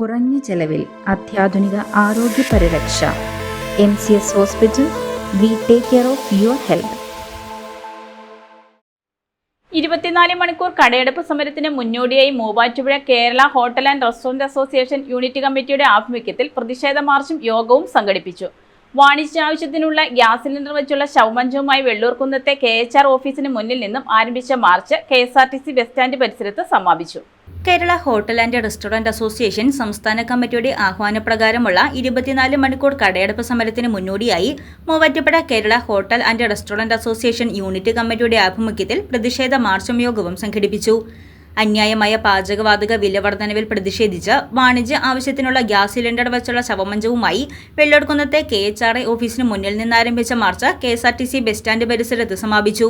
കുറഞ്ഞ ചെലവിൽ അത്യാധുനിക ആരോഗ്യ പരിരക്ഷ. MCS hospital. We take care of your health. 24 മണിക്കൂർ കടയെടുപ്പ് സമരത്തിന് മുന്നോടിയായി Muvattupuzha Kerala hotel and restaurant association unit കമ്മിറ്റിയുടെ ആഭിമുഖ്യത്തിൽ പ്രതിഷേധ മാർച്ചും യോഗവും സംഘടിപ്പിച്ചു. വാണിജ്യാവശ്യത്തിനുള്ള ഗ്യാസ് സിലിണ്ടർ വെച്ചുള്ള ശവമഞ്ചവുമായി വെള്ളൂർകുന്നത്തെ KHR ഓഫീസിന് മുന്നിൽ നിന്നും ആരംഭിച്ച മാർച്ച് KSRTC ബസ് സ്റ്റാൻഡ് പരിസരത്ത് സമാപിച്ചു. Kerala hotel and restaurant association സംസ്ഥാന കമ്മിറ്റിയുടെ ആഹ്വാനപ്രകാരമുള്ള 24 മണിക്കൂർ കടയെടുപ്പ് സമരത്തിന് മുന്നോടിയായി Muvattupuzha Kerala hotel and restaurant association unit കമ്മിറ്റിയുടെ ആഭിമുഖ്യത്തിൽ പ്രതിഷേധ മാർച്ചും യോഗവും സംഘടിപ്പിച്ചു. അന്യായമായ പാചകവാതക വിലവർദ്ധനവിൽ പ്രതിഷേധിച്ച് വാണിജ്യ ആവശ്യത്തിനുള്ള ഗ്യാസ് സിലിണ്ടർ വെച്ചുള്ള ശവമഞ്ചവുമായി വെള്ളൂർകുന്നത്തെ KHR ഓഫീസിന് മുന്നിൽ നിന്നാരംഭിച്ച മാർച്ച് KSRTC ബസ് സ്റ്റാൻഡ് പരിസരത്ത് സമാപിച്ചു.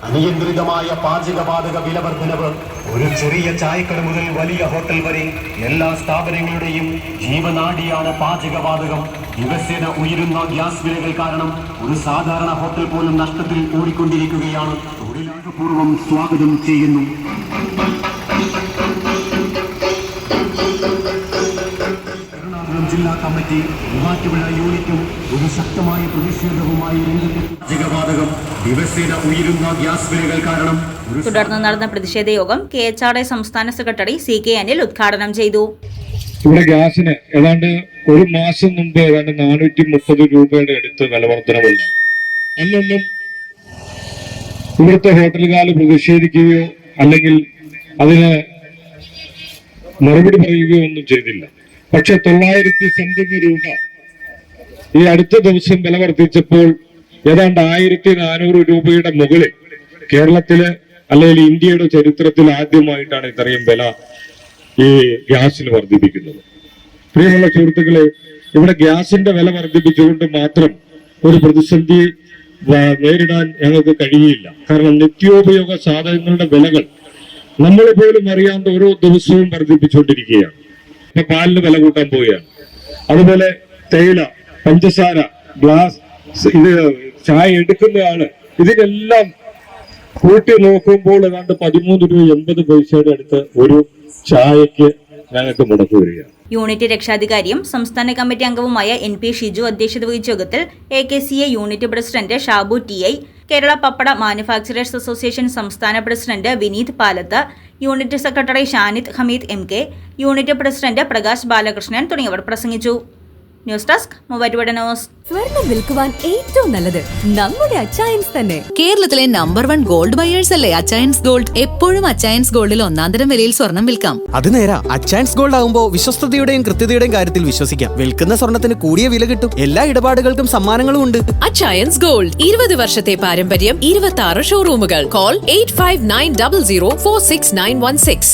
അനിയന്ത്രിതമായ പാചകവാതക വിലവർദ്ധനവ് ഒരു ചെറിയ ചായക്കട മുതൽ വലിയ ഹോട്ടൽ വരെ എല്ലാ സ്ഥാപനങ്ങളുടെയും ജീവനാഡിയാണ് പാചകവാതകം. ദിവസേന ഉയരുന്ന ഗ്യാസ് വിലകൾ കാരണം ഒരു സാധാരണ ഹോട്ടൽ പോലും നഷ്ടത്തിൽ ഓടിക്കൊണ്ടിരിക്കുകയാണ്. തൊഴിലാളിപൂർവ്വം സ്വാഗതം ചെയ്യുന്നു. ജില്ലാ കമ്മിറ്റി മൂവാറ്റുപുഴ യൂണിറ്റും ഒരു ശക്തമായ പ്രതിഷേധവുമായി പാചകവാതകം ദിവസേന ഉയരുന്ന ഗ്യാസ് വിലകൾ കാരണം. തുടർന്ന് നടന്ന പ്രതിഷേധ യോഗം KHR സംസ്ഥാന സെക്രട്ടറി CK അനിൽ ഉദ്ഘാടനം ചെയ്തു. ഇവിടെ ഗ്യാസിന് ഏതാണ്ട് ഒരു മാസം മുമ്പ് ഏതാണ്ട് 430 രൂപയുടെ അടുത്ത് വിലവർദ്ധനവുണ്ട്. അന്നൊന്നും ഇവിടുത്തെ ഹോട്ടലുകാർ പ്രതിഷേധിക്കുകയോ അല്ലെങ്കിൽ അതിന് മറുപടി പറയുകയോ ഒന്നും ചെയ്തില്ല. പക്ഷെ 900 രൂപ ഈ അടുത്ത ദിവസം വില വർദ്ധിച്ചപ്പോൾ ഏതാണ്ട് 1400 രൂപയുടെ മുകളിൽ കേരളത്തില് അല്ലെങ്കിൽ ഇന്ത്യയുടെ ചരിത്രത്തിൽ ആദ്യമായിട്ടാണ് ഇത്രയും വില ഈ ഗ്യാസിന് വർദ്ധിപ്പിക്കുന്നത്. പ്രിയമുള്ള സുഹൃത്തുക്കളെ, ഇവിടെ ഗ്യാസിന്റെ വില വർദ്ധിപ്പിച്ചുകൊണ്ട് മാത്രം ഒരു പ്രതിസന്ധി നേരിടാൻ ഞങ്ങൾക്ക് കഴിയില്ല. കാരണം നിത്യോപയോഗ സാധനങ്ങളുടെ വിലകൾ നമ്മൾ പോലും അറിയാണ്ട് ഓരോ ദിവസവും വർദ്ധിപ്പിച്ചുകൊണ്ടിരിക്കുകയാണ്. ഇപ്പൊ പാലിന് വില കൂട്ടാൻ പോവുകയാണ്. അതുപോലെ തേയില, പഞ്ചസാര, ഗ്ലാസ്, ഇത് ചായ എടുക്കുന്ന ആള്, ഇതിനെല്ലാം കൂട്ടി നോക്കുമ്പോൾ ഏതാണ്ട് 13 രൂപ അടുത്ത് ഒരു ചായക്ക് ഞങ്ങൾക്ക് മുടക്ക് വരികയാണ്. യൂണിറ്റ് രക്ഷാധികാരിയും സംസ്ഥാന കമ്മിറ്റി അംഗവുമായ NP ഷിജു അധ്യക്ഷത വഹിച്ച യോഗത്തിൽ AKCA unit president Shabu TI, Kerala Pappada manufacturers association സംസ്ഥാന president Vineeth Palath, unit secretary Shanid Hameed MK, unit president Prakash Balakrishnan തുടങ്ങിയവർ പ്രസംഗിച്ചു. News desk Muvattupuzha news. സ്വർണം വിൽക്കുവാൻ ഏറ്റവും നല്ലത് നമ്മുടെ അച്ചയൻസ് തന്നെ. കേരളത്തിലെ നമ്പർ 1 ഗോൾഡ് ബയേഴ്സ് അല്ലേ അച്ചയൻസ് ഗോൾഡ്. എപ്പോഴും അച്ചയൻസ് ഗോൾഡിൽ ഒന്നാന്തരം വിലയിൽ സ്വർണം വിൽക്കാം. അത് നേരാ. അച്ചയൻസ് ഗോൾഡ് ആകുമ്പോ വിശ്വസ്തതയുടെയും കൃത്യതയുടെയും കാര്യത്തിൽ വിശ്വസിക്കാം. വിൽക്കുന്ന സ്വർണത്തിന് കൂടിയ വില കിട്ടും. എല്ലാ ഇടപാടുകൾക്കും സമ്മാനങ്ങളും ഉണ്ട്. അച്ചയൻസ് ഗോൾഡ് 20 വർഷത്തെ പാരമ്പര്യം, 26 ഷോറൂമുകൾ. കോൾ 8590046916.